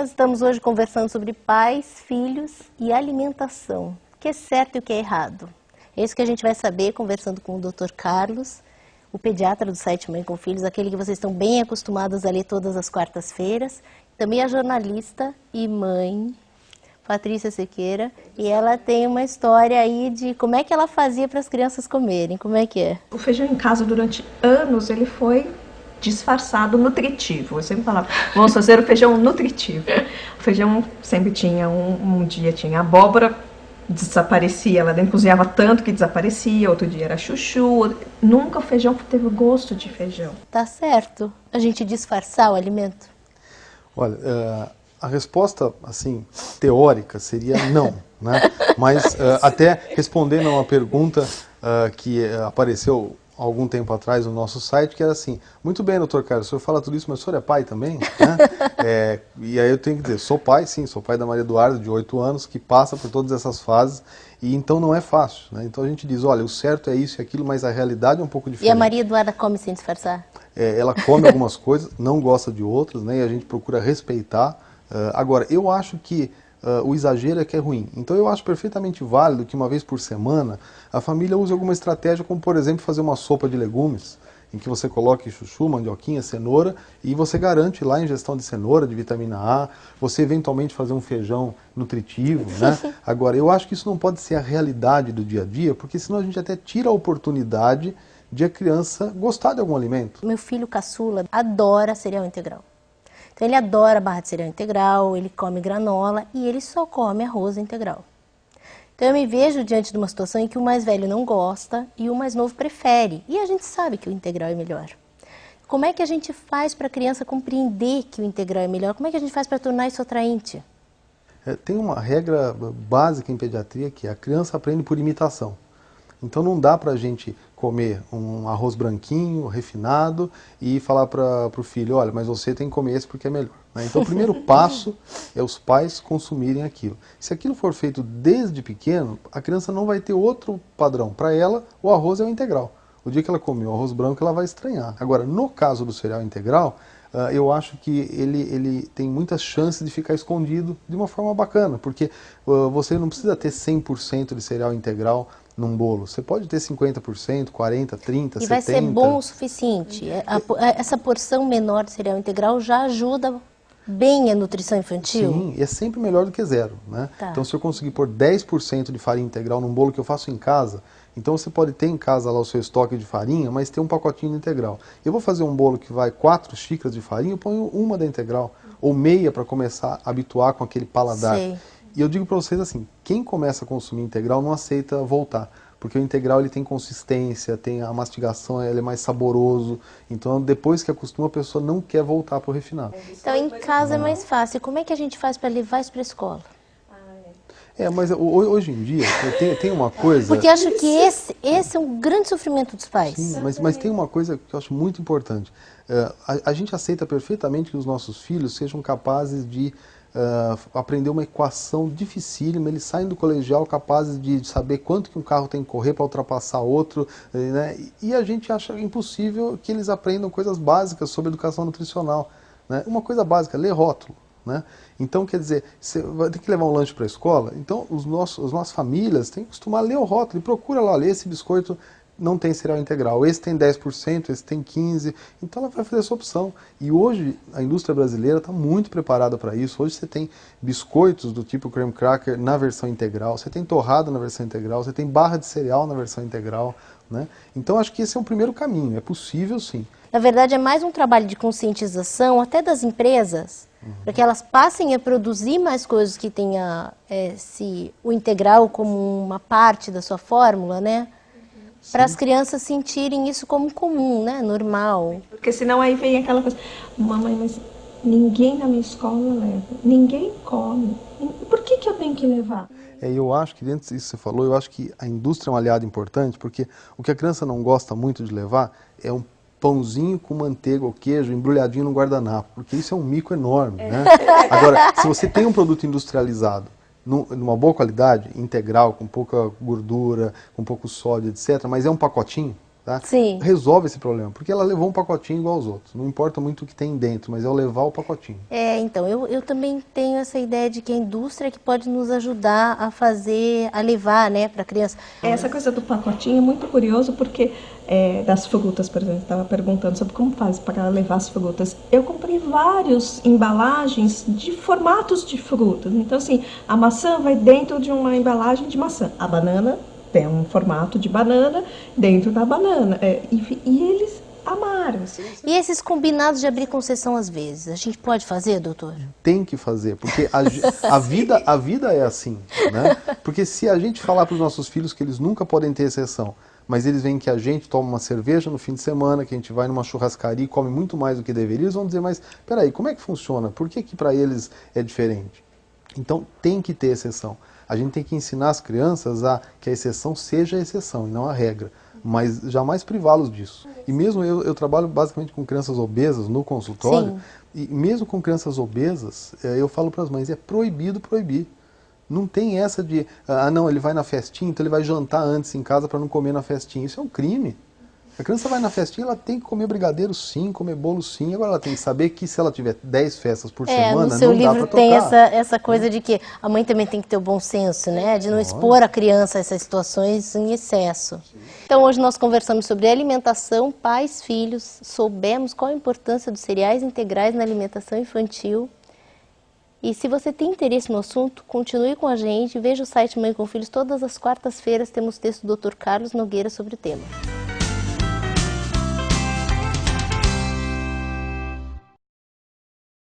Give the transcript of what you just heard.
Nós estamos hoje conversando sobre pais, filhos e alimentação. O que é certo e o que é errado? É isso que a gente vai saber conversando com o Dr. Carlos, o pediatra do site Mãe com Filhos, aquele que vocês estão bem acostumados a ler todas as quartas-feiras. Também a jornalista e mãe, Patrícia Sequeira, e ela tem uma história aí de como é que ela fazia para as crianças comerem. Como é que é? O feijão em casa, durante anos, ele foi disfarçado nutritivo. Eu sempre falava, vamos fazer o feijão nutritivo. O feijão sempre tinha, um dia tinha abóbora, desaparecia, ela nem cozinhava tanto que desaparecia, outro dia era chuchu, nunca o feijão teve gosto de feijão. Tá certo a gente disfarçar o alimento? Olha, a resposta, assim, teórica seria não, né? Mas até respondendo a uma pergunta que apareceu algum tempo atrás no nosso site, que era assim: muito bem, doutor Carlos, o senhor fala tudo isso, mas o senhor é pai também? Né? E aí eu tenho que dizer, sou pai, sim, sou pai da Maria Eduarda, de 8 anos, que passa por todas essas fases, e então não é fácil, né? Então a gente diz, olha, o certo é isso e aquilo, mas a realidade é um pouco diferente. E a Maria Eduarda come sem disfarçar? Ela come algumas coisas, não gosta de outras, né? E a gente procura respeitar. Agora, eu acho que o exagero é que é ruim. Então eu acho perfeitamente válido que uma vez por semana a família use alguma estratégia, como por exemplo fazer uma sopa de legumes, em que você coloque chuchu, mandioquinha, cenoura, e você garante lá a ingestão de cenoura, de vitamina A, você eventualmente fazer um feijão nutritivo, né? Agora, eu acho que isso não pode ser a realidade do dia a dia, porque senão a gente até tira a oportunidade de a criança gostar de algum alimento. Meu filho caçula adora cereal integral. Então ele adora barra de cereal integral, ele come granola e ele só come arroz integral. Então eu me vejo diante de uma situação em que o mais velho não gosta e o mais novo prefere. E a gente sabe que o integral é melhor. Como é que a gente faz para a criança compreender que o integral é melhor? Como é que a gente faz para tornar isso atraente? Tem uma regra básica em pediatria que a criança aprende por imitação. Então não dá para a gente comer um arroz branquinho, refinado, e falar para o filho, olha, mas você tem que comer esse porque é melhor. Né? Então o primeiro passo é os pais consumirem aquilo. Se aquilo for feito desde pequeno, a criança não vai ter outro padrão. Para ela, o arroz é o integral. O dia que ela comer o arroz branco, ela vai estranhar. Agora, no caso do cereal integral, eu acho que ele tem muitas chances de ficar escondido de uma forma bacana, porque você não precisa ter 100% de cereal integral num bolo. Você pode ter 50%, 40%, 30%, 70%. E vai ser bom o suficiente. Essa porção menor de cereal integral já ajuda bem a nutrição infantil? Sim, e é sempre melhor do que zero, né? Tá. Então, se eu conseguir pôr 10% de farinha integral num bolo que eu faço em casa, então você pode ter em casa lá o seu estoque de farinha, mas ter um pacotinho de integral. Eu vou fazer um bolo que vai 4 xícaras de farinha, eu ponho uma da integral, ou meia para começar a habituar com aquele paladar. Sei. E eu digo para vocês assim, quem começa a consumir integral não aceita voltar, porque o integral ele tem consistência, tem a mastigação, ele é mais saboroso, então depois que acostuma a pessoa não quer voltar para o refinado. Então em casa é mais fácil. Como é que a gente faz para levar isso para a escola? Mas hoje em dia tem uma coisa... Porque acho que esse é um grande sofrimento dos pais. Sim, mas tem uma coisa que eu acho muito importante. A gente aceita perfeitamente que os nossos filhos sejam capazes de aprender uma equação dificílima, eles saem do colegial capazes de saber quanto que um carro tem que correr para ultrapassar outro, né? E a gente acha impossível que eles aprendam coisas básicas sobre educação nutricional, né? Uma coisa básica, ler rótulo. Né? Então, quer dizer, você vai ter que levar um lanche para a escola, então as nossas famílias têm que acostumar a ler o rótulo, e procura lá, ler esse biscoito não tem cereal integral, esse tem 10%, esse tem 15%, então ela vai fazer essa opção. E hoje a indústria brasileira está muito preparada para isso. Hoje você tem biscoitos do tipo cream cracker na versão integral, você tem torrada na versão integral, você tem barra de cereal na versão integral, né? Então acho que esse é um primeiro caminho, é possível sim. Na verdade é mais um trabalho de conscientização até das empresas, para que elas passem a produzir mais coisas que tenha o integral como uma parte da sua fórmula, né? Para as crianças sentirem isso como comum, né? Normal. Porque senão aí vem aquela coisa, mamãe, mas ninguém na minha escola leva, ninguém come, por que eu tenho que levar? Eu acho que dentro disso que você falou, eu acho que a indústria é um aliado importante, porque o que a criança não gosta muito de levar é um pãozinho com manteiga ou queijo embrulhadinho no guardanapo, porque isso é um mico enorme, né? Agora, se você tem um produto industrializado, numa boa qualidade, integral, com pouca gordura, com pouco sódio, etc., mas é um pacotinho, Tá? Sim. Resolve esse problema, porque ela levou um pacotinho igual aos outros. Não importa muito o que tem dentro, mas é eu levar o pacotinho. Então, eu também tenho essa ideia de que a indústria que pode nos ajudar a levar, né, para a criança. Essa coisa do pacotinho é muito curioso porque das frutas, por exemplo, estava perguntando sobre como faz para levar as frutas. Eu comprei várias embalagens de formatos de frutas. Então, assim, a maçã vai dentro de uma embalagem de maçã. A banana tem um formato de banana dentro da banana. E eles amaram. E esses combinados de abrir concessão às vezes, a gente pode fazer, doutor? Tem que fazer, porque a vida é assim, né? Porque se a gente falar para os nossos filhos que eles nunca podem ter exceção, mas eles veem que a gente toma uma cerveja no fim de semana, que a gente vai numa churrascaria e come muito mais do que deveria, eles vão dizer, mas peraí, como é que funciona? Por que que para eles é diferente? Então tem que ter exceção. A gente tem que ensinar as crianças que a exceção seja a exceção e não a regra, mas jamais privá-los disso. E mesmo eu trabalho basicamente com crianças obesas no consultório, e mesmo com crianças obesas, eu falo para as mães, é proibido proibir. Não tem essa de, não, ele vai na festinha, então ele vai jantar antes em casa para não comer na festinha. Isso é um crime. A criança vai na festinha, ela tem que comer brigadeiro sim, comer bolo sim. Agora ela tem que saber que se ela tiver 10 festas por semana, no seu não dá livro para tem tocar. essa coisa de que a mãe também tem que ter o bom senso, né? De não expor a criança a essas situações em excesso. Então hoje nós conversamos sobre alimentação, pais, filhos, soubemos qual a importância dos cereais integrais na alimentação infantil. E se você tem interesse no assunto, continue com a gente, veja o site Mãe com Filhos, todas as quartas-feiras temos texto do Dr. Carlos Nogueira sobre o tema.